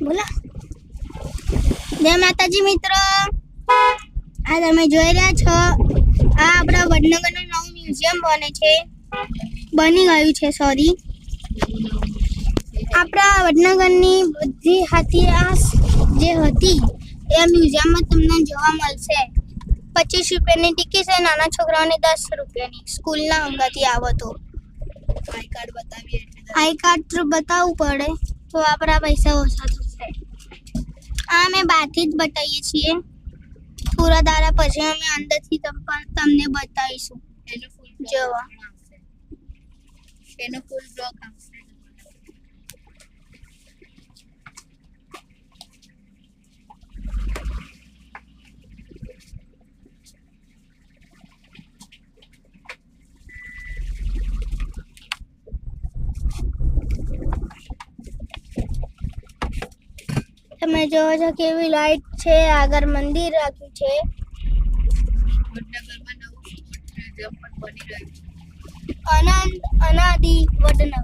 બોલા જય માતાજી મિત્રો, આ તમે જોઈ રહ્યા છો આ આપણા વડનગરનું નવું મ્યુઝિયમ બની ગયું છે સોરી. આપણા વડનગરની બધી ઇતિહાસ જે હતી એ મ્યુઝિયમમાં તમને જોવા મળશે. 25 રૂપિયાની ટિકિટ છે, નાના છોકરાઓની 10 રૂપિયાની. સ્કૂલના અંગાથી આવો તો આઈ કાર્ડ તો બતાવવું પડે તો આપણા પૈસા ઓછા થશે. આ અમે બહારથી જ બતાવીએ છીએ, પૂરા દાડા પછી અમે અંદરથી તમને બતાવીશું. જોવા એનો ફૂલ બ્લોક આવશે. તમે જોવો છો કેવી લાઈટ છે, આગળ મંદિર રાખ્યું છે. વડનગરમાં નવું મ્યુઝિયમ પણ બની રહ્યું છે. અનાદિ વડનગર.